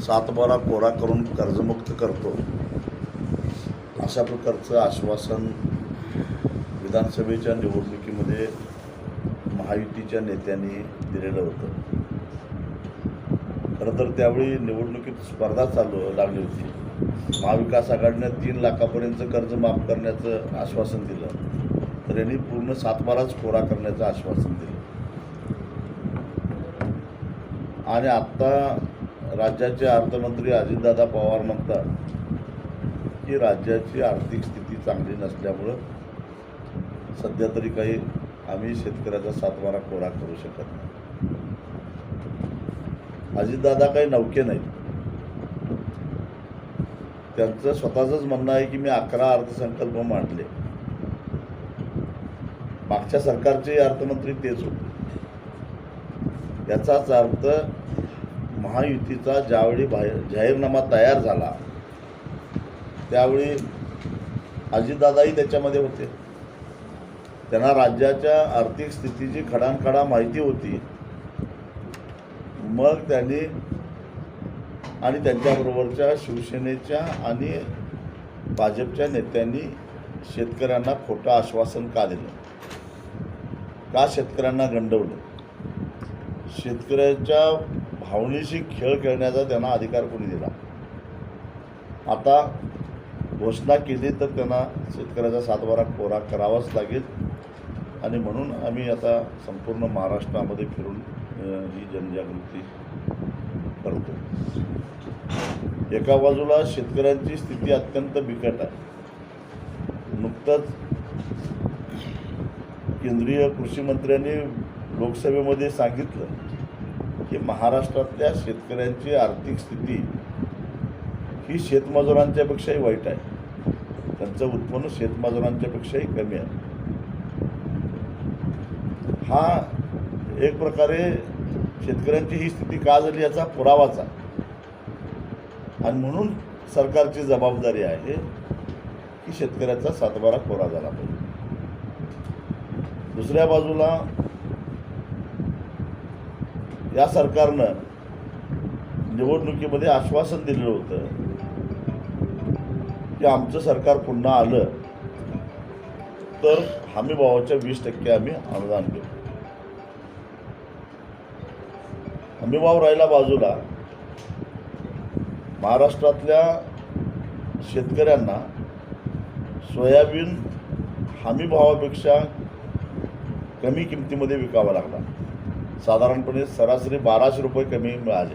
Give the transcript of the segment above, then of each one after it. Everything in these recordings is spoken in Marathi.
सातबारा कोरा करून कर्जमुक्त करतो अशा प्रकारचं आश्वासन विधानसभेच्या निवडणुकीमध्ये महायुतीच्या नेत्यांनी दिलेलं होतं. खरं तर त्यावेळी निवडणुकीत स्पर्धा लागली होती. महाविकास आघाडीनं 3 लाखापर्यंत कर्ज माफ करण्याचं आश्वासन दिलं, तर यांनी पूर्ण सातबाराच कोरा करण्याचं आश्वासन दिलं. आणि आत्ता राज्याचे अर्थमंत्री अजितदादा पवार म्हणतात की राज्याची आर्थिक स्थिती चांगली नसल्यामुळं सध्या तरी काही आम्ही शेतकऱ्याचा सातबारा कोरा करू शकत नाही. अजितदादा काही नवखे नाहीत. त्यांचं स्वतःचंच म्हणणं आहे की मी 11 अर्थसंकल्प मांडले. मागच्या सरकारचे अर्थमंत्री तेच होते. याचाच अर्थ महायुतीचा ज्यावेळी जाहीरनामा तयार झाला त्यावेळी अजितदादाही त्याच्यामध्ये होते. त्यांना राज्याच्या आर्थिक स्थितीची खडानखडा माहिती होती. मग त्यांनी आणि त्यांच्याबरोबरच्या शिवसेनेच्या आणि भाजपच्या नेत्यांनी शेतकऱ्यांना खोटं आश्वासन का दिलं, का शेतकऱ्यांना गंडवलं, शेतकऱ्याच्या भावनेशी खेळ खेळण्याचा त्यांना अधिकार कोणी दिला. आता घोषणा केली तर त्यांना शेतकऱ्याचा सातबारा कोरा करावाच लागेल. आणि म्हणून आम्ही आता संपूर्ण महाराष्ट्रामध्ये फिरून ही जनजागृती करतो. एका बाजूला शेतकऱ्यांची स्थिती अत्यंत बिकट आहे. नुकतंच केंद्रीय कृषी मंत्र्यांनी लोकसभेमध्ये सांगितलं की महाराष्ट्रातल्या शेतकऱ्यांची आर्थिक स्थिती ही शेतमजुरांच्यापेक्षाही वाईट आहे. त्यांचं उत्पन्न शेतमजुरांच्यापेक्षाही कमी आहे. हा एक प्रकारे शेतकऱ्यांची ही स्थिती का झाली याचा पुरावाच आहे. आणि म्हणून सरकारची जबाबदारी आहे की शेतकऱ्याचा सातबारा कोरा झाला पाहिजे. दुसऱ्या बाजूला या सरकारनं निवडणुकीमध्ये आश्वासन दिलेलं होतं की आमचं सरकार पुन्हा आलं तर हमीभावाच्या 20% आम्ही अनुदान देऊ. हमीभाव राहिला बाजूला, महाराष्ट्रातल्या शेतकऱ्यांना सोयाबीन हमीभावापेक्षा कमी किमतीमध्ये विकावा लागला. साधारणपणे सरासरी 1200 रुपये कमी मिळाले.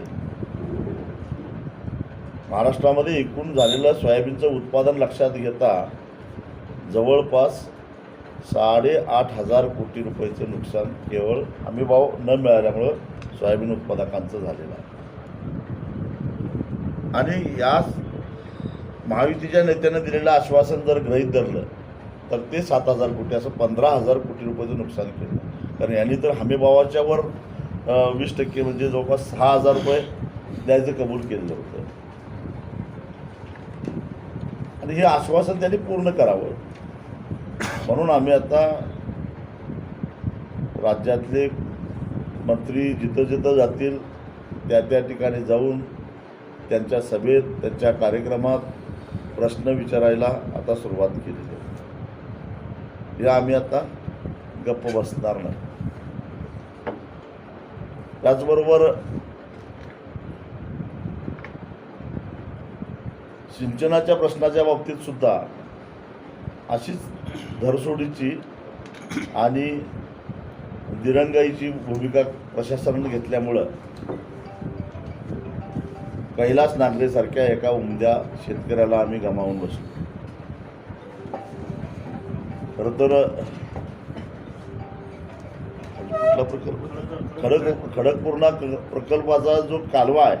महाराष्ट्रामध्ये एकूण झालेलं सोयाबीनचं उत्पादन लक्षात घेता जवळपास 8,500 कोटी रुपयाचं नुकसान केवळ हमीभाव न मिळाल्यामुळं सोयाबीन उत्पादकांचं झालेलं आहे. आणि या महायुतीच्या नेत्यानं दिलेलं आश्वासन जर गृहीत धरलं तर ते 7,000 कोटी असं 15,000 कोटी रुपयाचं नुकसान केलं. कारण यांनी तर हमीभावाच्या वर 20% म्हणजे जवळपास 6,000 रुपये द्यायचं कबूल केलेलं होतं. आणि हे आश्वासन त्यांनी पूर्ण करावं म्हणून आम्ही आता राज्यातले मंत्री जिथं जिथं जातील त्या त्या ठिकाणी जाऊन त्यांच्या सभेत त्यांच्या कार्यक्रमात प्रश्न विचारायला आता सुरुवात केलेली आहे. या आम्ही आता गप्प बसणार नाही. त्याचबरोबर सिंचनाच्या प्रश्नाच्या बाबतीत सुद्धा अशीच धरसोडीची आणि दिरंगाईची भूमिका प्रशासनाने घेतल्यामुळं कैलास नागरेसारख्या एका उमद्या शेतकऱ्याला आम्ही गमावून बसलो. खरं तर खडकपूर्णा प्रकल्पाचा जो कालवा आहे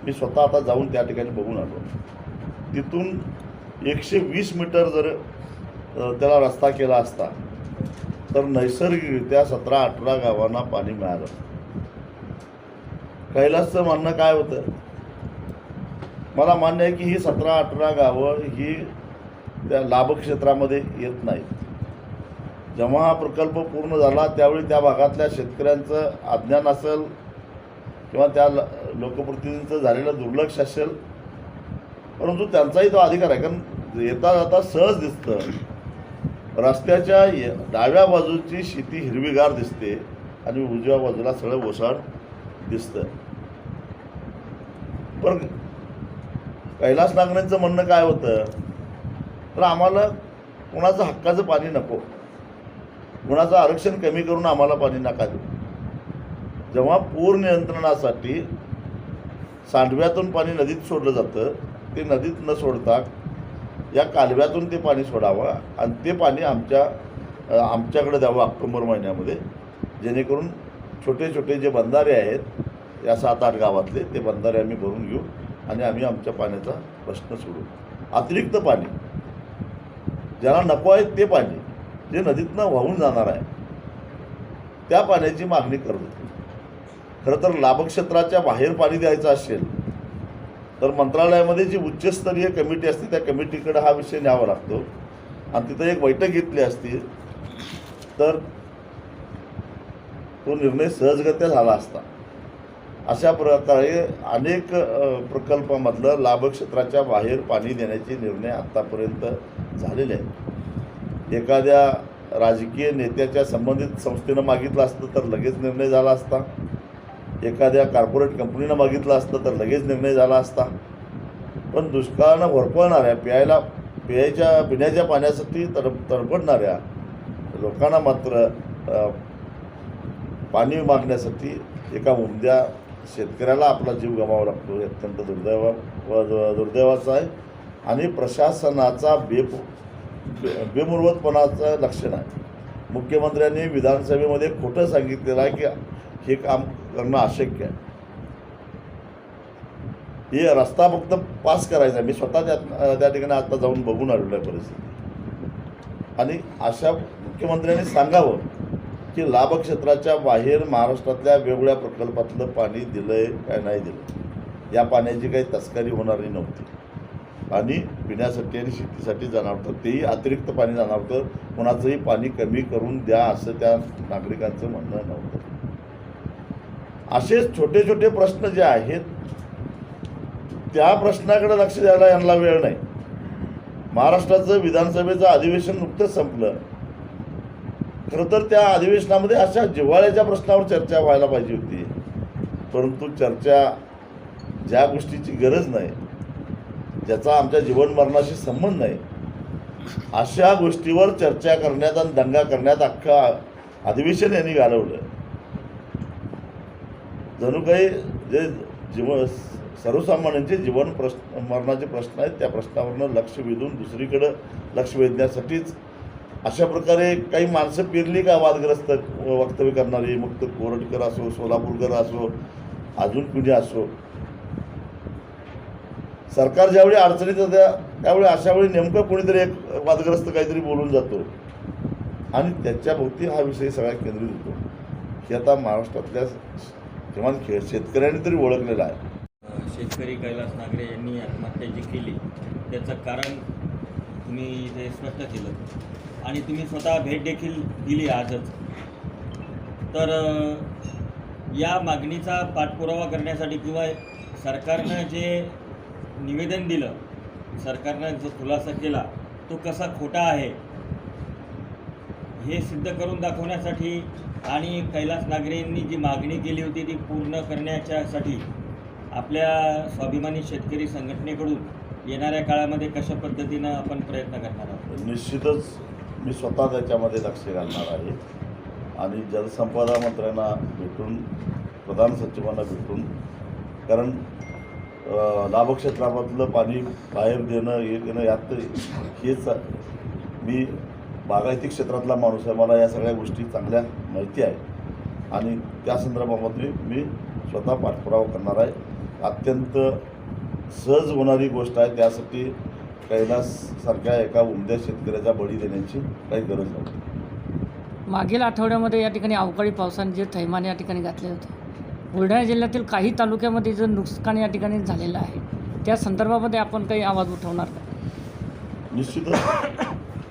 मी स्वतः आता जाऊन त्या ठिकाणी बघून आलो. तिथून 120 मीटर जर त्याला रस्ता केला असता तर नैसर्गिकरित्या 17-18 गावांना पाणी मिळालं. कैलासचं म्हणणं काय होतं, मला मान्य आहे की ही 17-18 गावं ही त्या लाभक्षेत्रामध्ये येत नाहीत. जेव्हा हा प्रकल्प पूर्ण झाला त्यावेळी त्या भागातल्या शेतकऱ्यांचं अज्ञान असेल किंवा त्या लोकप्रतिनिधींचं झालेलं दुर्लक्ष असेल, परंतु त्यांचाही तो अधिकार आहे. कारण येता जाता सहज दिसतं रस्त्याच्या डाव्या बाजूची शेती हिरवीगार दिसते आणि उजव्या बाजूला सगळं ओसाड दिसतं. पण कैलास नागरेंचं म्हणणं काय होतं, तर आम्हाला कोणाचं हक्काचं पाणी नको, कोणाचं आरक्षण कमी करून आम्हाला पाणी नका देऊ. जेव्हा पूर नियंत्रणासाठी सांडव्यातून पाणी नदीत सोडलं जातं, ते नदीत न सोडता या कालव्यातून ते पाणी सोडावं आणि ते पाणी आमच्याकडे द्यावं ऑक्टोबर महिन्यामध्ये, जेणेकरून छोटे छोटे जे बंधारे आहेत या 7-8 गावातले ते बंधारे आम्ही भरून घेऊ आणि आम्ही आमच्या पाण्याचा प्रश्न सोडू. अतिरिक्त पाणी ज्याला नको आहे ते पाणी जे नदीतनं वाहून जाणार आहे त्या पाण्याची मागणी करत होती. खरं तर लाभक्षेत्राच्या बाहेर पाणी द्यायचं असेल तर मंत्रालयामध्ये जी उच्चस्तरीय कमिटी असते त्या कमिटीकडे हा विषय न्यावा लागतो आणि तिथं एक बैठक घेतली असती तर तो निर्णय सहजगत्या झाला असता. अशा प्रकारे अनेक प्रकल्पामधलं लाभक्षेत्राच्या बाहेर पाणी देण्याचे निर्णय आत्तापर्यंत झालेले आहेत. एखाद्या राजकीय नेत्याच्या संबंधित संस्थेनं मागितलं असतं तर लगेच निर्णय झाला असता, एखाद्या कॉर्पोरेट कंपनीनं मागितलं असतं तर लगेच निर्णय झाला असता. पण दुष्काळानं होरपळणाऱ्या पिण्याच्या पाण्यासाठी तडफडणाऱ्या लोकांना मात्र पाणी मागण्यासाठी एका उमद्या शेतकऱ्याला आपला जीव गमावा लागतो. हे अत्यंत दुर्दैवाचं आहे आणि प्रशासनाचा बेमुरवतपणाचं लक्षण आहे. मुख्यमंत्र्यांनी विधानसभेमध्ये खोटं सांगितलेलं आहे की हे काम करणं अशक्य आहे. हे रस्ता फक्त पास करायचा आहे. मी स्वतः त्या ठिकाणी आता जाऊन बघून आलेलो आहे परिस्थिती. आणि अशा मुख्यमंत्र्यांनी सांगावं की लाभक्षेत्राच्या बाहेर महाराष्ट्रातल्या वेगवेगळ्या प्रकल्पातलं पाणी दिलं आहे काय नाही दिलं. या पाण्याची काही तस्करी होणारी नव्हती. पाणी पिण्यासाठी आणि शेतीसाठी जाणार होतं, तेही अतिरिक्त पाणी जाणार होतं. कोणाचंही पाणी कमी करून द्या असं त्या नागरिकांचं म्हणणं नव्हतं. असे छोटे छोटे प्रश्न जे आहेत त्या प्रश्नाकडे लक्ष द्यायला यांना वेळ नाही. महाराष्ट्राचं विधानसभेचं अधिवेशन नुकतंच संपलं. खरं तर त्या अधिवेशनामध्ये अशा जिव्हाळ्याच्या प्रश्नावर चर्चा व्हायला पाहिजे होती, परंतु चर्चा ज्या गोष्टीची गरज नाही, ज्याचा आमच्या जीवन मरणाशी संबंध नाही, अशा गोष्टीवर चर्चा करण्यात आणि दंगा करण्यात अख्खं अधिवेशन यांनी घालवलं. जणू काही जे सर्वसामान्यांचे जीवन मरणाचे प्रश्न आहेत त्या प्रश्नावरनं लक्ष वेधून दुसरीकडं लक्ष वेधण्यासाठीच अशा प्रकारे काही माणसं पेरली का वादग्रस्त वक्तव्य करणारी, मग तो कोरटकर असो, सोलापूरकर असो, अजून कुणी असो. सरकार ज्यावेळी अडचणीत होतं त्यावेळी अशावेळी नेमकं कोणीतरी एक वादग्रस्त काहीतरी बोलून जातो आणि त्याच्याभोवती हा विषय सगळा केंद्रित होतो. हे आता महाराष्ट्रातल्या किमान शेतकऱ्यांनी तरी ओळखलेलं आहे. शेतकरी कैलास नागरे यांनी आत्महत्या जी केली त्याचं कारण तुम्ही इथे स्पष्ट केलं आणि तुम्ही स्वतः भेट देखील दिली आजच. तर या मागणीचा पाठपुरावा करण्यासाठी किंवा सरकारनं जे निवेदन दिलं, सरकारनं जो खुलासा केला तो कसा खोटा आहे हे सिद्ध करून दाखवण्यासाठी आणि कैलास नागरेंनी जी मागणी केली होती ती पूर्ण करण्याच्यासाठी आपल्या स्वाभिमानी शेतकरी संघटनेकडून येणाऱ्या काळामध्ये कशा पद्धतीनं आपण प्रयत्न करणार आहोत? निश्चितच मी स्वतः त्याच्यामध्ये लक्ष घालणार आहे आणि जलसंपदा मंत्र्यांना भेटून, प्रधान सचिवांना भेटून, कारण लाभक्षेत्रामधलं पाणी बाहेर देणं हे देणं यात हेच मी बागायती क्षेत्रातला माणूस आहे, मला या सगळ्या गोष्टी चांगल्या माहिती आहे आणि त्या संदर्भामध्ये मी स्वतः पाठपुरावा करणार आहे. अत्यंत सहज होणारी गोष्ट आहे, त्यासाठी कैलाससारख्या एका उमद्या शेतकऱ्याचा बळी देण्याची काही गरज नव्हती. मागील आठवड्यामध्ये या ठिकाणी अवकाळी पावसाने जे थैमान या ठिकाणी घातले होते, बुलढाणा जिल्ह्यातील काही तालुक्यामध्ये जे नुकसान या ठिकाणी झालेलं आहे त्या संदर्भामध्ये आपण काही आवाज उठवणार का? निश्चितच,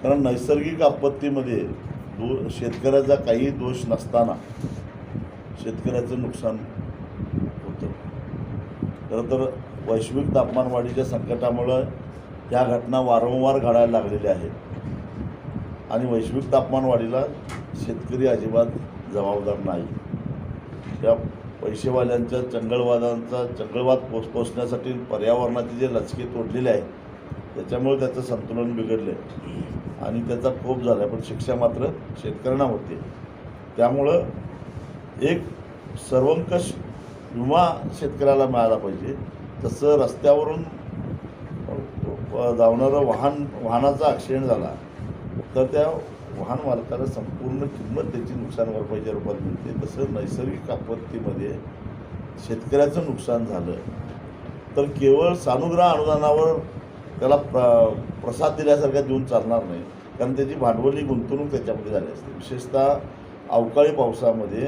कारण नैसर्गिक आपत्तीमध्ये शेतकऱ्याचा काही दोष नसताना शेतकऱ्याचं नुकसान होतं. खरं तर वैश्विक तापमानवाढीच्या संकटामुळं या घटना वारंवार घडायला लागलेल्या आहेत आणि वैश्विक तापमानवाढीला शेतकरी अजिबात जबाबदार नाही. या पैसेवाल्यांच्या चंगळवाद पोचण्यासाठी पर्यावरणाचे जे लचके तोडलेले आहेत त्याच्यामुळे त्याचं संतुलन बिघडलं आहे आणि त्याचा खूप झाला आहे. पण शिक्षा मात्र शेतकऱ्यांना होते. त्यामुळं एक सर्वंकष विमा शेतकऱ्याला मिळाला पाहिजे. तसं रस्त्यावरून धावणारं वाहनाचा ॲक्सिडेंट झाला तर त्या वाहन मालकाला संपूर्ण किंमत त्याची नुकसान भरपाईच्या रूपात मिळते. तसं नैसर्गिक आपत्तीमध्ये शेतकऱ्याचं नुकसान झालं तर केवळ सानुग्रह अनुदानावर त्याला प्रसाद दिल्यासारखा देऊन चालणार नाही, कारण त्याची भांडवली गुंतवणूक त्याच्यामध्ये झाली असते. विशेषतः अवकाळी पावसामध्ये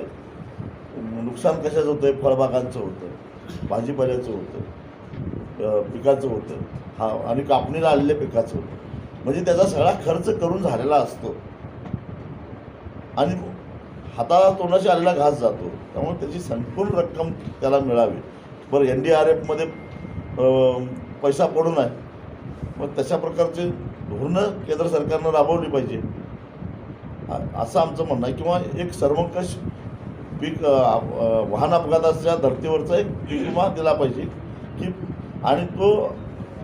नुकसान कशाचं होतं आहे? फळबागांचं होतं, भाजीपाल्याचं होतं, पिकाचं होतं आणि कापणीला आलेल्या पिकाचं होतं. म्हणजे त्याचा सगळा खर्च करून झालेला असतो आणि हाताला तोंडाशी आलेला घास जातो. त्यामुळे त्याची संपूर्ण रक्कम त्याला मिळावी. बरं, NDRFमध्ये पैसा पडू नये, मग तशा प्रकारचे धोरणं केंद्र सरकारनं राबवली पाहिजे असं आमचं म्हणणं आहे. किंवा एक सर्वंकष वाहन अपघाताच्या धर्तीवरचा एक पीक विमा दिला पाहिजे की आणि तो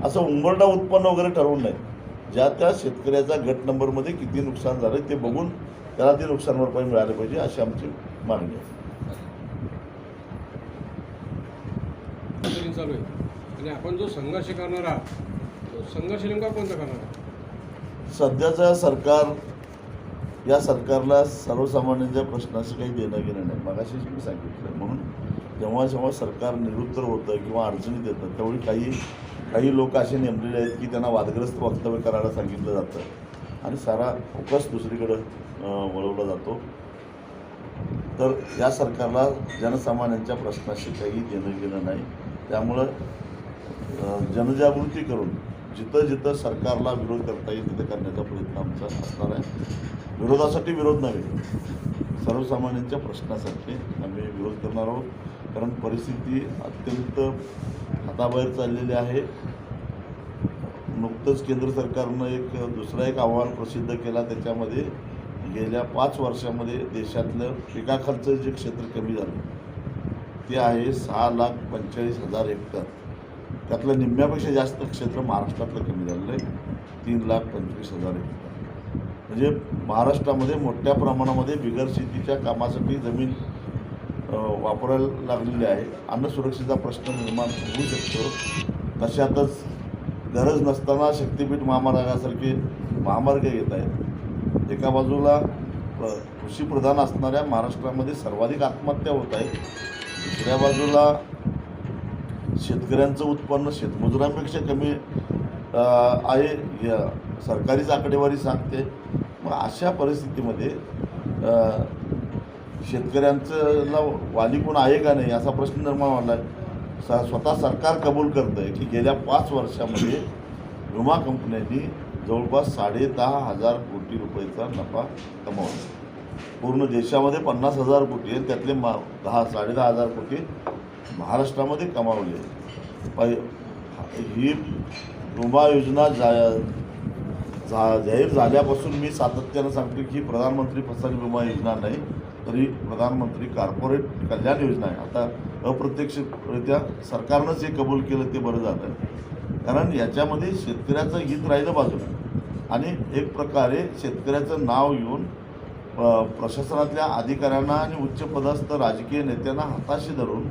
असं उंबरठा उत्पन्न वगैरे ठरवून नाही. ज्या त्या शेतकऱ्याचा गट नंबरमध्ये किती नुकसान झालं ते बघून त्याला ती नुकसान भरपाई मिळाली पाहिजे अशी आमची मागणी आहे. चालू आहे आणि आपण जो संघर्ष करणार आहात तो संघर्ष नेमका कोणता करणार आहे? सध्याचं सरकार, या सरकारला सर्वसामान्यांच्या प्रश्नाशी काही देणं घेणं नाही. मगाशीच मी सांगितलं. म्हणून जेव्हा जेव्हा सरकार निरुत्तर होतं किंवा अडचणीत येतं त्यावेळी काही लोक असे नेमलेले आहेत की त्यांना वादग्रस्त वक्तव्य करायला सांगितलं जातं आणि सारा फोकस दुसरीकडं वळवला जातो. तर या सरकारला जनसामान्यांच्या प्रश्नाशी काही देणं घेणं नाही. त्यामुळं जनजागृती करून जिथं जिथं सरकारला विरोध करता येईल तिथं करण्याचा प्रयत्न आमचा असणार आहे. विरोधासाठी विरोध नव्हे, सर्वसामान्यांच्या प्रश्नासाठी आम्ही विरोध करणार आहोत. कारण परिस्थिती अत्यंत हाताबाहेर चाललेली आहे. नुकतंच केंद्र सरकारनं दुसरा एक अहवाल प्रसिद्ध केला. त्याच्यामध्ये गेल्या 5 वर्षामध्ये देशातलं पिकाखालचं जे क्षेत्र कमी झालं ते आहे 6,45,000 हेक्टर. त्यातलं निम्म्यापेक्षा जास्त क्षेत्र महाराष्ट्रातलं कमी झालेलं आहे, 3,25,000 हेक्टर. म्हणजे महाराष्ट्रामध्ये मोठ्या प्रमाणामध्ये बिगर शेतीच्या कामासाठी जमीन वापरायला लागलेली आहे. अन्नसुरक्षेचा प्रश्न निर्माण होऊ शकतो. तशातच गरज नसताना शक्तीपीठ महामार्गासारखे महामार्ग येत आहेत. एका बाजूला कृषीप्रधान असणाऱ्या महाराष्ट्रामध्ये सर्वाधिक आत्महत्या होत आहेत, दुसऱ्या बाजूला शेतकऱ्यांचं उत्पन्न शेतमजुरांपेक्षा कमी आहे, सरकारीच आकडेवारी सांगते. मग अशा परिस्थितीमध्ये शेतकऱ्यांचा वाली कोण आहे का नाही असा प्रश्न निर्माण झाला आहे. स्वतः सरकार कबूल करतं आहे की गेल्या 5 वर्षामध्ये विमा कंपन्यांनी जवळपास 10,500 कोटी रुपयेचा नफा कमावला. पूर्ण देशामध्ये 50,000 कोटी आहेत, त्यातले 10,500 कोटी महाराष्ट्रामध्ये कमावले. ही विमा योजना जाहीर झाल्यापासून मी सातत्यानं सांगतो की ही प्रधानमंत्री फसल विमा योजना नाही तरी प्रधानमंत्री कॉर्पोरेट कल्याण योजना आहे. आता अप्रत्यक्षरित्या सरकारनंच हे कबूल केलं ते बरं झालं, कारण याच्यामध्ये शेतकऱ्याचं हित राहिलं बाजूला आणि एक प्रकारे शेतकऱ्याचं नाव घेऊन प्रशासनातल्या अधिकाऱ्यांना आणि उच्चपदस्थ राजकीय नेत्यांना हाताशी धरून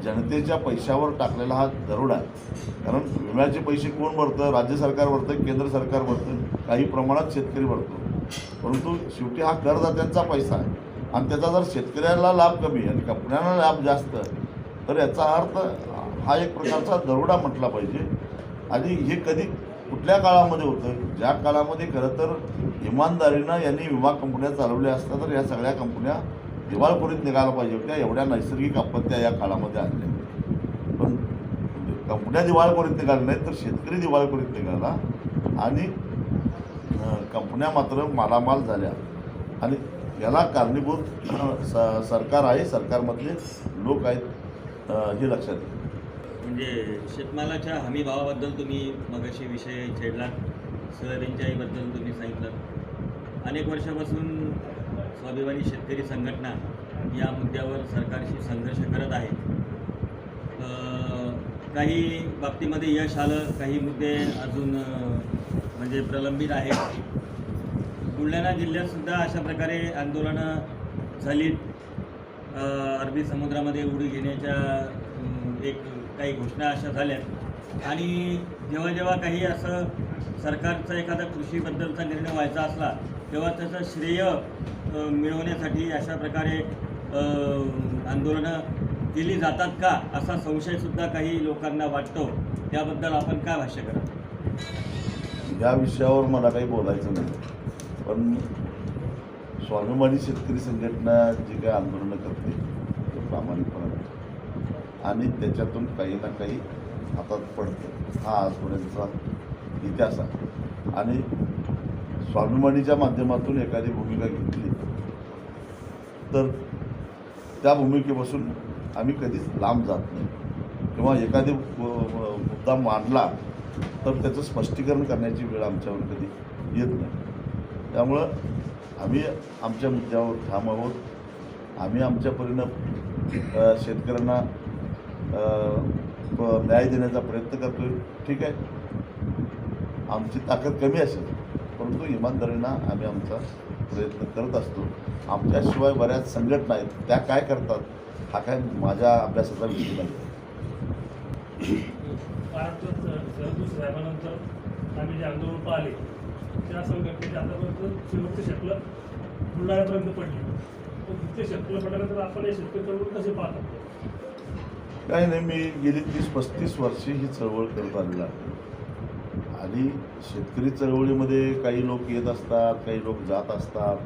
जनतेच्या पैशावर टाकलेला हा दरोडा आहे. कारण विम्याचे पैसे कोण भरतं? राज्य सरकार भरतं, केंद्र सरकार भरतं, काही प्रमाणात शेतकरी भरतो. परंतु शेवटी हा करदात्यांचा पैसा आहे आणि त्याचा जर शेतकऱ्याला लाभ कमी आणि कंपन्यांना लाभ जास्त तर याचा अर्थ हा एक प्रकारचा दरोडा म्हटला पाहिजे. आणि हे कधी कुठल्या काळामध्ये होतं? ज्या काळामध्ये खरं तर इमानदारीनं यांनी विमा कंपन्या चालवल्या असतात तर या सगळ्या कंपन्या दिवाळखोरीत निघायला पाहिजे होत्या. एवढ्या नैसर्गिक आपत्त्या या काळामध्ये आलेल्या. पण कंपन्या दिवाळखोरीत निघाल्या नाहीत तर शेतकरी दिवाळखोरीत निघाला आणि कंपन्या मात्र मालामाल झाल्या आणि याला कारणीभूत सरकार आहे, सरकारमधले लोक आहेत, हे लक्षात घ्या. म्हणजे शेतमालाच्या हमीभावाबद्दल तुम्ही मगाशी विषय छेडला, सोयाबीनच्याहीबद्दल तुम्ही सांगितलं. अनेक वर्षापासून स्वाभिमानी शेतकरी संघटना या मुद्द्यावर सरकारशी संघर्ष करत आहे. काही बाबतीमध्ये यश आलं, काही मुद्दे अजून म्हणजे प्रलंबित आहेत. बुलढाणा जिल्ह्यातसुद्धा अशा प्रकारे आंदोलनं झालीत. अरबी समुद्रामध्ये उडी घेण्याच्या काही घोषणा अशा झाल्यात. आणि जेव्हा जेव्हा काही असं सरकारचा एखादा कृषीबद्दलचा निर्णय व्हायचा असला तेव्हा त्याचं श्रेय मिळवण्यासाठी अशा प्रकारे आंदोलनं केली जातात का, असा संशयसुद्धा काही लोकांना वाटतो. त्याबद्दल आपण काय भाष्य करा? या विषयावर मला काही बोलायचं नाही, पण स्वाभिमानी शेतकरी संघटना जी काही आंदोलनं करते ते प्रामाणिकपणे आणि त्याच्यातून काही ना काही हातात पडतं. हा आजपर्यंतचा इतिहास आहे. आणि स्वाभिमानीच्या माध्यमातून एखादी भूमिका घेतली तर त्या भूमिकेपासून आम्ही कधीच लांब जात नाही, किंवा एखादी मुद्दा मांडला तर त्याचं स्पष्टीकरण करण्याची वेळ आमच्यावर कधी येत नाही. त्यामुळं आम्ही आमच्या मुद्द्यावर ठाम आहोत. आम्ही आमच्या परीनं शेतकऱ्यांना न्याय देण्याचा प्रयत्न करतो. ठीक आहे, आमची ताकद कमी असेल परंतु इमानदारीनं आम्ही आमचा प्रयत्न करत असतो. आमच्याशिवाय बऱ्याच संघटना आहेत, त्या काय करतात हा काय माझ्या अभ्यासाचा विषय नाही. महाराष्ट्रात सरदूत साहेबांनंतर आम्ही जे आंदोलन पाहिले त्या संघटनेचे आतापर्यंत शेवटचे शकलं बुलढाण्यापर्यंत पडली. तर तिथे शकलं पडल्यानंतर आपण हे शेतकरी चळवळ कसे पाहतो? काही नाही, मी गेली 30-35 वर्षे ही चळवळ करत आलेला आहे. आणि शेतकरी चळवळीमध्ये काही लोक येत असतात, काही लोक जात असतात.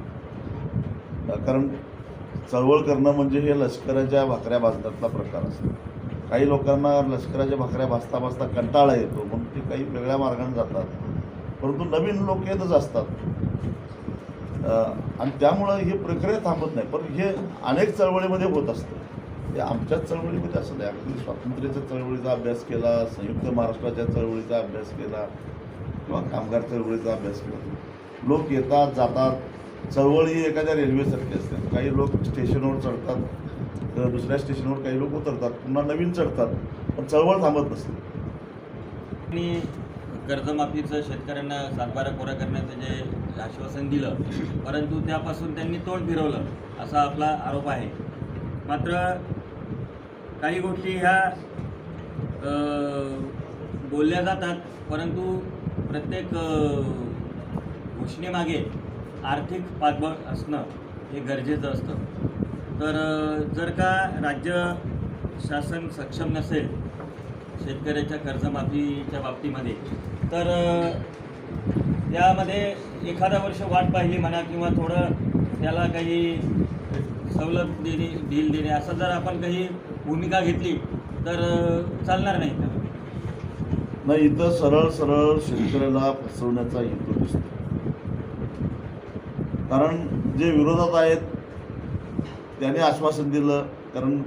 कारण चळवळ करणं म्हणजे हे लष्कराच्या भाकऱ्या भाजण्यातला प्रकार असतो. काही लोकांना लष्कराच्या भाकऱ्या भाजता भाजता कंटाळा येतो म्हणून ते काही वेगळ्या मार्गाने जातात, परंतु नवीन लोक येतच असतात. आणि त्यामुळं ही प्रक्रिया थांबत नाही. पण हे अनेक चळवळीमध्ये होत असतं. हे आमच्याच चळवळीमध्ये असं नाही. अगदी स्वातंत्र्याच्या चळवळीचा अभ्यास केला, संयुक्त महाराष्ट्राच्या चळवळीचा अभ्यास केला किंवा कामगार चळवळीचा अभ्यास केला. लोक येतात जातात. चळवळ ही एखाद्या रेल्वेसारखी असते. काही लोक स्टेशनवर चढतात, तर दुसऱ्या स्टेशनवर काही लोक उतरतात, पुन्हा नवीन चढतात, पण चळवळ थांबत नसते. आणि कर्जमाफीचं शेतकऱ्यांना सातबारा कोरा करण्याचं जे आश्वासन दिलं, परंतु त्यापासून त्यांनी तोंड फिरवलं असा आपला आरोप आहे. मात्र काही गोष्टी ह्या बोलल्या जातात, परंतु प्रत्येक घोषणेमागे आर्थिक पाठबळ असणं हे गरजेचं असतं. तर जर का राज्य शासन सक्षम नसेल शेतकऱ्याच्या कर्जमाफीच्या बाबतीमध्ये, तर त्यामध्ये एखादा वर्ष वाट पाहिली म्हणा किंवा थोडं त्याला काही सवलत देणे, डील देणे, असं जर आपण काही भूमिका घेतली तर चालणार नाही. नाही, इथं सरळ सरळ शेतकऱ्याला फसवण्याचा हेतू दिसतो. कारण जे विरोधात आहेत त्याने आश्वासन दिलं, कारण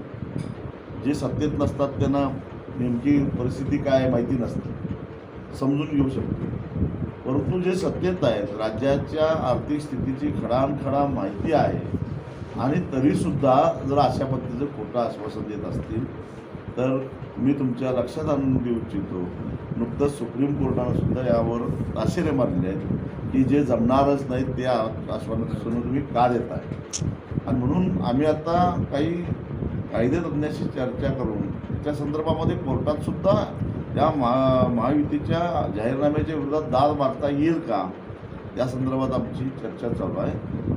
जे सत्तेत नसतात त्यांना नेमकी परिस्थिती काय माहिती नसते, समजून घेऊ शकतो. परंतु जे सत्तेत आहेत राज्याच्या आर्थिक स्थितीची खडानखडा माहिती आहे आणि तरीसुद्धा जर अशा पद्धतीचं खोटं आश्वासन देत असतील तर मी तुमच्या लक्षात आणून देऊ इच्छितो, नुकतंच सुप्रीम कोर्टानं सुद्धा यावर ताशेरे मारले आहेत की जे जमणारच नाही ते आश्वासन तुम्ही का देत आहे. आणि म्हणून आम्ही आता काही कायदेतज्ञाशी चर्चा करून त्या संदर्भामध्ये कोर्टात सुद्धा या महायुतीच्या जाहीरनाम्याच्या विरोधात दाद मारता येईल का या संदर्भात आमची चर्चा चालू आहे.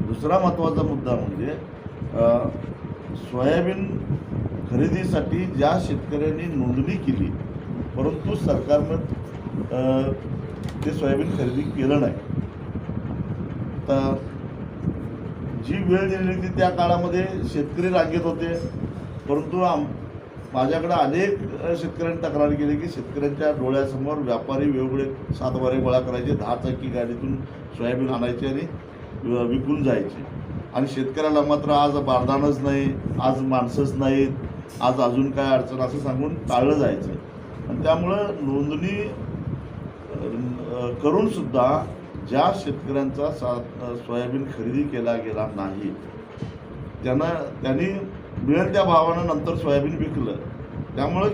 दुसरा महत्त्वाचा मुद्दा म्हणजे सोयाबीन खरेदीसाठी ज्या शेतकऱ्यांनी नोंदणी केली परंतु सरकारनं ते सोयाबीन खरेदी केलं नाही, तर जी वेळ दिलेली होती त्या काळामध्ये शेतकरी रांगेत होते. परंतु माझ्याकडे अनेक शेतकऱ्यांनी तक्रार केली की शेतकऱ्यांच्या डोळ्यासमोर व्यापारी वेगवेगळे सातबारे गोळा करायचे, 10 चाकी गाडीतून सोयाबीन आणायचे आणि विकून जायचे. आणि शेतकऱ्याला मात्र आज बारदानच नाही, आज माणसंच नाहीत, आज अजून काय अडचण असं सांगून टाळलं जायचं. आणि त्यामुळं नोंदणी करूनसुद्धा ज्या शेतकऱ्यांचा सोयाबीन खरेदी केला गेला नाही त्यांनी मिळेल त्या भावानं नंतर सोयाबीन विकलं. त्यामुळं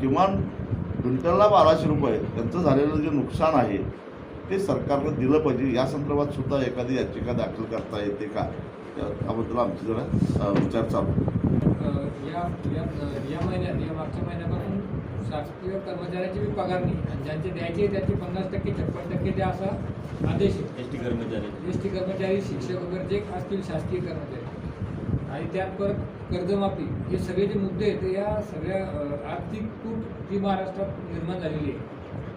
किमान क्विंटलला 1200 रुपये त्यांचं झालेलं जे नुकसान आहे ते सरकारनं दिलं पाहिजे. या संदर्भात सुद्धा एखादी याचिका दाखल करता येते का, त्याबद्दल आमची जरा विचार चालू. या मागच्या महिन्यापासून शासकीय कर्मचाऱ्यांची बी पगार नाही आणि ज्यांचे द्यायचे त्याचे 50% 56% द्या असा आदेश आहे. एस टी कर्मचारी, शिक्षक वगैरे जे असतील शासकीय कर्मचारी, आणि त्यात परत कर्जमाफी, हे सगळे जे मुद्दे आहेत या सगळ्या आर्थिक तूट जी महाराष्ट्रात निर्माण झालेली आहे,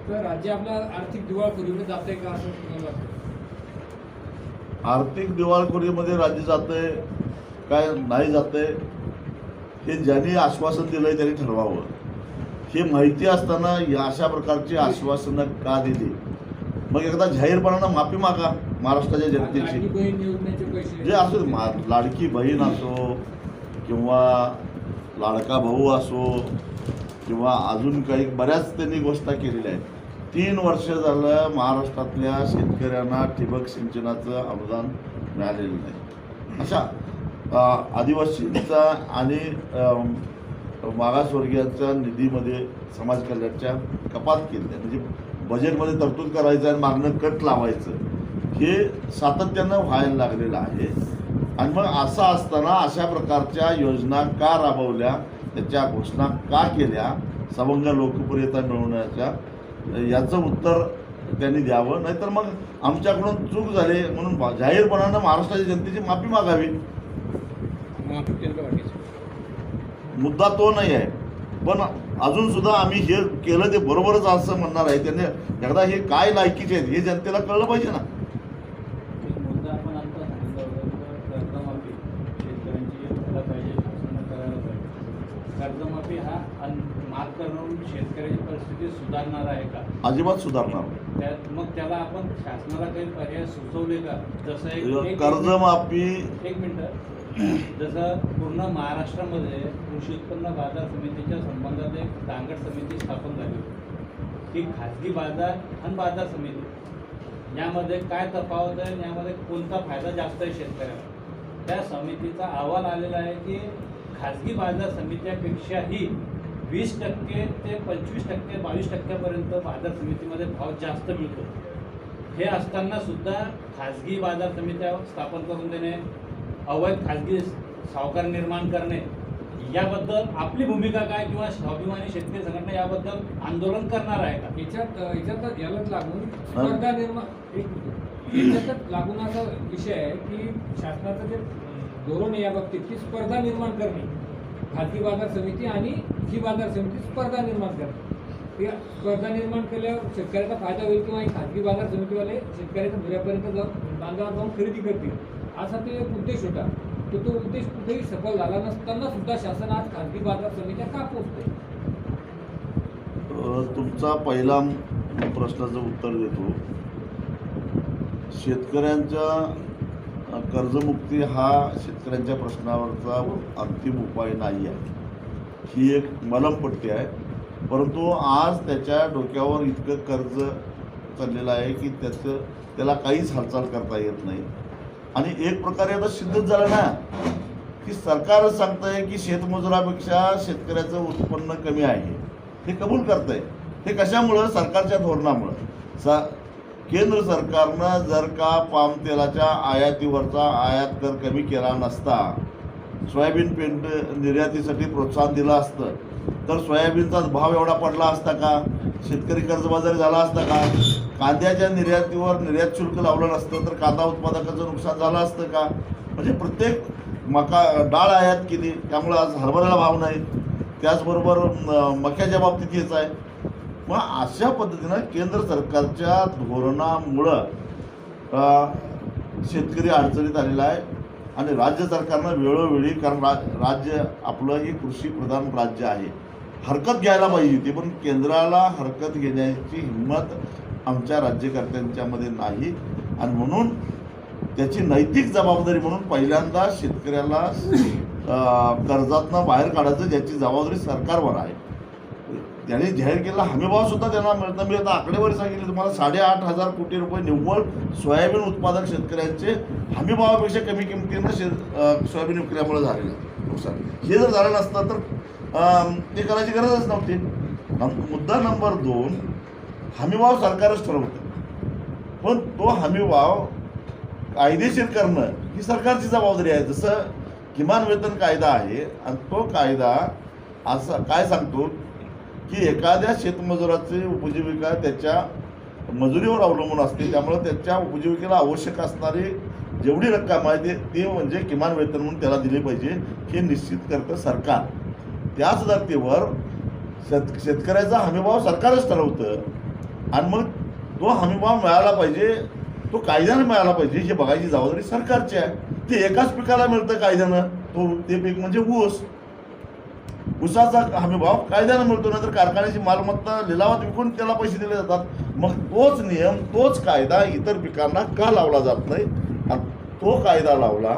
तर राज्य आपला आर्थिक दिवाळखोरीमध्ये जात आहे का असं तुम्हाला वाटतं? आर्थिक दिवाळखोरीमध्ये राज्य जातंय काय नाही जातंय हे ज्यांनी आश्वासन दिलंय त्यांनी ठरवावं. हे माहिती असताना या अशा प्रकारची आश्वासनं का दिली? मग एकदा जाहीरपणानं माफी मागा महाराष्ट्राच्या जनतेची. लाडकी बहीण योजनेचे पैसे जे असो, लाडकी बहीण असो किंवा लाडका भाऊ असो किंवा अजून काही बऱ्याच त्यांनी गोष्टी केलेल्या आहेत. 3 वर्ष झालं महाराष्ट्रातल्या शेतकऱ्यांना ठिबक सिंचनाचं अनुदान मिळालेलं नाही. अशा आदिवासींचा आणि मागासवर्गीयांच्या निधीमध्ये समाज कल्याणच्या कपात केली आहे. म्हणजे बजेटमध्ये तरतूद करायचं आणि मागणं कट लावायचं हे सातत्यानं व्हायला लागलेलं आहे. आणि मग असं असताना अशा प्रकारच्या योजना का राबवल्या, त्याच्या घोषणा का केल्या सवंग लोकप्रियता मिळवण्याच्या, याचं उत्तर त्यांनी द्यावं. नाहीतर मग आमच्याकडून चूक झाली म्हणून जाहीरपणानं महाराष्ट्राच्या जनतेची माफी मागावी. माफी केंद्र वाटायचं मुद्दा तो नाही आहे, पण अजून सुद्धा आम्ही हे केलं ते बरोबरच असं म्हणणार आहे. त्यांनी एकदा हे काय लायकीचे आहेत हे जनतेला कळलं पाहिजे ना. मुद्दा आपण आता सांगितलं होतं, कर्जमाफी शेतकऱ्यांची व्हायला पाहिजे, शासनानं करायला पाहिजे. कर्जमाफी हा माफ करून शेतकऱ्याची परिस्थिती सुधारणार आहे का? अजिबात सुधारणार. मग त्याला आपण शासनाला काही पर्याय सुचवले का? जसं एक कर्जमाफी, एक मिनटं, जसं पूर्ण महाराष्ट्रामध्ये कृषी उत्पन्न बाजार समितीच्या संबंधात एक दांगड समिती स्थापन झाली होती की खाजगी बाजार आणि बाजार समिती यामध्ये काय तफावत आहे, यामध्ये कोणता फायदा जास्त आहे शेतकऱ्याला. त्या समितीचा अहवाल आलेला आहे की खाजगी बाजार समित्यापेक्षाही 20% ते 25%, 22% बाजार समितीमध्ये भाव जास्त मिळतो. हे असताना सुद्धा खाजगी बाजार समित्या स्थापन करून देणे, अवैध खाजगी सावकार निर्माण करणे, याबद्दल आपली भूमिका काय किंवा स्वाभिमानी शेतकरी संघटना याबद्दल आंदोलन करणार आहे का? याच्यात यालाच लागून स्पर्धा निर्माण याच्यातच लागून असा विषय आहे की शासनाचं जे धोरण आहे या बाबतीत की स्पर्धा निर्माण करणे, खाजगी बाजार समिती आणि ही बाजार समिती स्पर्धा निर्माण करणे. स्पर्धा निर्माण केल्यावर शेतकऱ्याचा फायदा होईल किंवा खाजगी बाजार समितीवाले शेतकऱ्याच्या घरापर्यंत जाऊन बांधावर जाऊन खरेदी करतील असा तो एक उद्देश होता. तो उद्देश कुठेही सफल झाला नसताना सुद्धा शासन आज खाजगी बाजार समित्या का पोचते? तुमचा पहिला प्रश्नाचं उत्तर देतो. शेतकऱ्यांच्या कर्जमुक्ती हा शेतकऱ्यांच्या प्रश्नावरचा अंतिम उपाय नाही आहे. ही एक मलमपट्टी आहे. परंतु आज त्याच्या डोक्यावर इतकं कर्ज चाललेलं आहे की त्याला काहीच हालचाल करता येत नाही. आणि एक प्रकारे आता सिद्धच झालं ना की सरकारच सांगतंय की शेतमजुरापेक्षा शेतकऱ्याचं उत्पन्न कमी आहे. हे कबूल करतंय. हे कशामुळं? सरकारच्या धोरणामुळं. केंद्र सरकारनं जर का पाम तेलाच्या आयातीवरचा आयात कर कमी केला नसता, सोयाबीन पेंट निर्यातीसाठी प्रोत्साहन दिलं असतं तर सोयाबीनचा भाव एवढा पडला असता का? शेतकरी कर्जबाजारी झाला असता का? कांद्याच्या निर्यातीवर निर्यात शुल्क लावलं नसतं तर कांदा उत्पादकाचं नुकसान झालं असतं का? म्हणजे प्रत्येक डाळ आयात केली त्यामुळे आज हरभऱ्याला भाव नाही. त्याचबरोबर मक्याच्या बाबतीत हेच आहे. मग अशा पद्धतीनं केंद्र सरकारच्या धोरणामुळं शेतकरी अडचणीत आलेला आहे. आणि राज्य सरकारनं वेळोवेळी, कारण राज्य आपलं हे कृषीप्रधान राज्य आहे, हरकत घ्यायला पाहिजे होती. पण केंद्राला हरकत घेण्याची हिंमत आमच्या राज्यकर्त्यांच्यामध्ये नाही. आणि म्हणून त्याची नैतिक जबाबदारी म्हणून पहिल्यांदा शेतकऱ्याला कर्जातनं बाहेर काढायचं ज्याची जबाबदारी सरकारवर आहे. त्यांनी जाहीर केलेला हमीभावसुद्धा त्यांना मिळतं. मी आता आकडेवारी सांगितली तुम्हाला, 8,500 कोटी रुपये निव्वळ सोयाबीन उत्पादक शेतकऱ्यांचे हमीभावापेक्षा कमी किमतीनं सोयाबीन विकल्यामुळे झालेलं नुकसान. हे जर झालं नसतं तर ते करायची गरजच नव्हती. मुद्दा नंबर 2, हमीभाव सरकारच ठरवतं, पण तो हमीभाव कायदेशीर करणं ही सरकारची जबाबदारी आहे. जसं किमान वेतन कायदा आहे आणि तो कायदा असा काय सांगतो की एखाद्या शेतमजुराची उपजीविका त्याच्या मजुरीवर अवलंबून असते, त्यामुळे त्याच्या उपजीविकेला आवश्यक असणारी जेवढी रक्कम आहे ती म्हणजे किमान वेतन म्हणून त्याला दिली पाहिजे, हे निश्चित करतं सरकार. त्याच धर्तीवर शेतकऱ्याचा हमीभाव सरकारच ठरवतं आणि मग तो हमीभाव मिळाला पाहिजे, तो कायद्यानं मिळाला पाहिजे हे बघायची जबाबदारी सरकारची आहे. ते एकाच पिकाला मिळतं कायद्यानं, ते पीक म्हणजे ऊस. ऊसाचा हमीभाव कायद्यानं मिळतो, नंतर कारखान्याची मालमत्ता लिलावात विकून त्याला पैसे दिले जातात. मग तोच नियम, तोच कायदा इतर पिकांना का लावला जात नाही? तो कायदा लावला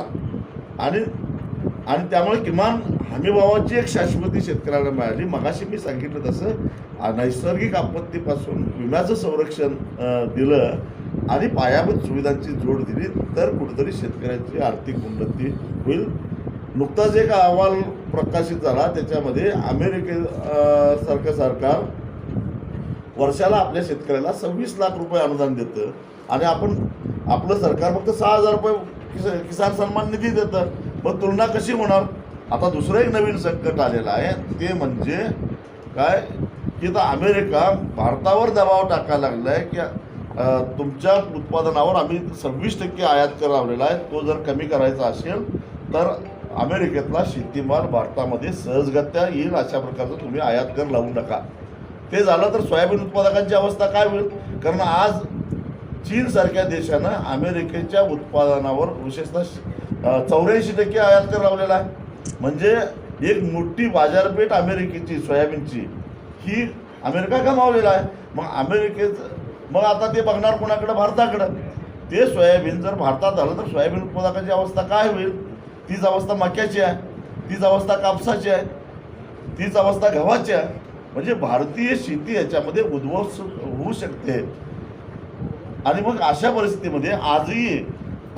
आणि त्यामुळे किमान हमीभावाची एक शाश्वती शेतकऱ्याला मिळाली. मगाशी मी सांगितलं तसं नैसर्गिक आपत्तीपासून विम्याचं संरक्षण दिलं आणि पायाभूत सुविधांची जोड दिली तर कुठेतरी शेतकऱ्यांची आर्थिक उन्नती होईल. नुकताच एक अहवाल प्रकाशित झाला, त्याच्यामध्ये अमेरिकेसारखं सरकार वर्षाला आपल्या शेतकऱ्याला 26 लाख रुपये अनुदान देतं आणि आपलं सरकार फक्त 6,000 रुपये किसान सन्मान निधी देतं. मग तुलना कशी होणार? आता दुसरं एक नवीन संकट आलेलं आहे, ते म्हणजे काय की आता अमेरिका भारतावर दबाव टाकायला लागला आहे की तुमच्या उत्पादनावर आम्ही 26% आयात कर लावलेला आहे, तो जर कमी करायचा असेल तर अमेरिकेतला शेतीमाल भारतामध्ये सहजगत्या येईल अशा प्रकारचं तुम्ही आयात कर लावू नका. ते झालं तर सोयाबीन उत्पादकांची अवस्था काय होईल? कारण आज चीनसारख्या देशानं अमेरिकेच्या उत्पादनावर विशेषतः 84% आयात कर लावलेला आहे. म्हणजे एक मोठी बाजारपेठ अमेरिकेची सोयाबीनची ही अमेरिका गमावलेला आहे. मग आता ते बघणार कोणाकडं? भारताकडं. ते सोयाबीन जर भारतात झालं तर सोयाबीन उत्पादकांची अवस्था काय होईल? तीच अवस्था मक्याची आहे, तीच अवस्था कापसाची आहे, तीच अवस्था गव्हाची आहे. म्हणजे भारतीय शेती याच्यामध्ये उद्ध्वस्त होऊ शकते. आणि मग अशा परिस्थितीमध्ये आजही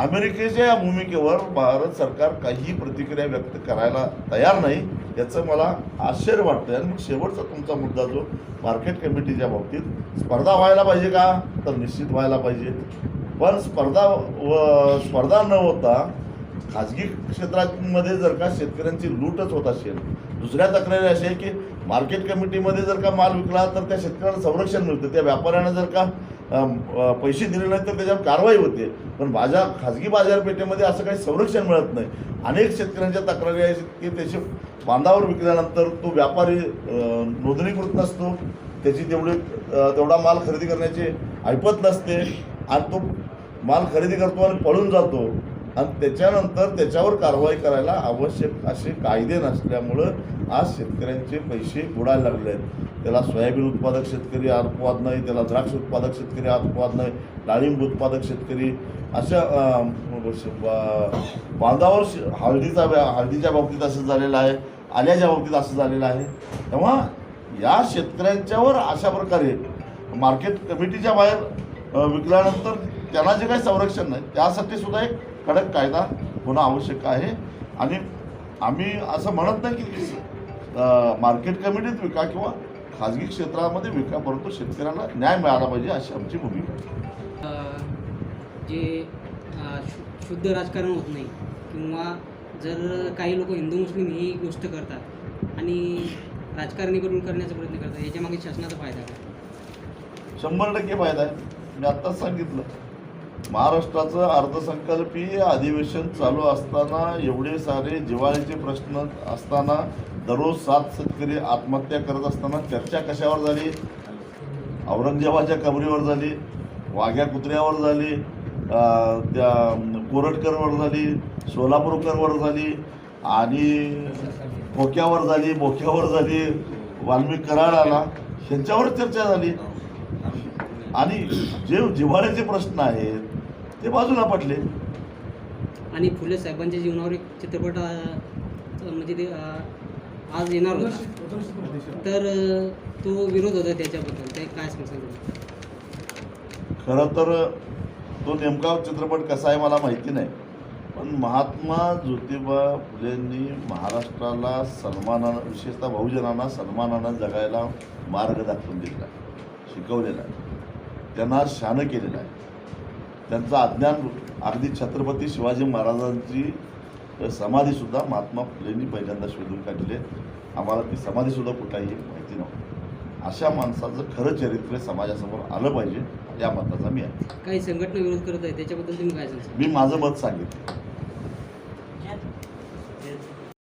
अमेरिकेच्या या भूमिकेवर भारत सरकार काही प्रतिक्रिया व्यक्त करायला तयार नाही, याचं मला आश्चर्य वाटतं. आणि मग शेवटचा तुमचा मुद्दा जो मार्केट कमिटीच्या बाबतीत, स्पर्धा व्हायला पाहिजे का? तर निश्चित व्हायला पाहिजे. पण स्पर्धा न होता खाजगी क्षेत्रामध्ये जर का शेतकऱ्यांची लूटच होत असेल, दुसऱ्या तक्रारी अशी आहे की मार्केट कमिटीमध्ये जर का माल विकला तर त्या शेतकऱ्याला संरक्षण मिळतं, त्या व्यापाऱ्यानं जर का पैसे दिले नाही तर त्याच्यावर कारवाई होते. पण खाजगी बाजारपेठेमध्ये असं काही संरक्षण मिळत नाही. अनेक शेतकऱ्यांच्या तक्रारी आहेत की त्याचे बांधावर विकल्यानंतर तो व्यापारी नोंदणीकृत नसतो, त्याची तेवढा माल खरेदी करण्याची ऐपत नसते आणि तो माल खरेदी करतो आणि पळून जातो आणि त्याच्यानंतर त्याच्यावर कारवाई करायला आवश्यक असे कायदे नसल्यामुळं आज शेतकऱ्यांचे पैसे बुडायला लागले आहेत. त्याला सोयाबीन उत्पादक शेतकरी अपवाद नाही, त्याला द्राक्ष उत्पादक शेतकरी अपवाद नाही, डाळिंब उत्पादक शेतकरी अशा बांधावर हळदीच्या बाबतीत असं झालेलं आहे, आल्याच्या बाबतीत असं झालेलं आहे. तेव्हा या शेतकऱ्यांच्यावर अशा प्रकारे मार्केट कमिटीच्या बाहेर विकल्यानंतर त्यांना जे काही संरक्षण नाही, त्यासाठी सुद्धा एक कडक कायदा होणं आवश्यक आहे. आणि आम्ही असं म्हणत नाही की मार्केट कमिटीत विका किंवा खाजगी क्षेत्रामध्ये विका, परंतु शेतकऱ्यांना न्याय मिळाला पाहिजे अशी आमची भूमिका आहे. जे शुद्ध राजकारण होत नाही किंवा जर काही लोक हिंदू मुस्लिम ही गोष्ट करतात आणि राजकारणीकरण करण्याचा प्रयत्न करतात, याच्यामागे शासनाचा फायदा आहे? 100% फायदा आहे. मी आत्ताच सांगितलं, महाराष्ट्राचं अर्थसंकल्पीय अधिवेशन चालू असताना, एवढे सारे जिव्हाळ्याचे प्रश्न असताना, दररोज 7 शेतकरी आत्महत्या करत असताना चर्चा कशावर झाली? औरंगजेबाच्या कबरीवर झाली, वाघ्या कुत्र्यावर झाली, त्या कोरटकरवर झाली, सोलापूरकरवर झाली आणि खोक्यावर झाली, बोक्यावर झाली, वाल्मिक कराड आला, ह्यांच्यावर चर्चा झाली. आणि जे जिव्हाळ्याचे प्रश्न आहेत ते बाजूला पडले. आणि फुले साहेबांच्या जीवनावर एक चित्रपट म्हणजे ते आज येणार होता, तर तो विरोध होता त्याच्याबद्दल, ते काय सांगता तुम्ही? खरं तर तो नेमका चित्रपट कसा आहे मला माहिती नाही, पण महात्मा ज्योतिबा फुलेंनी महाराष्ट्राला सन्मानानं, विशेषतः बहुजनांना सन्मानानं जगायला मार्ग दाखवून दिलेला आहे, शिकवलेला आहे, त्यांना शान केलेलं आहे. त्यांचं अज्ञान अगदी छत्रपती शिवाजी महाराजांची समाधीसुद्धा महात्मा फुलेंनी पहिल्यांदा शोधून काढली आहे. आम्हाला ती समाधीसुद्धा कुठेही माहिती नव्हती. अशा माणसाचं खरं चरित्र समाजासमोर आलं पाहिजे या मताचा मी आहे. काही संघटना विरोध करत आहे, त्याच्याबद्दल तुम्ही काय सांगता? मी माझं मत सांगितलं.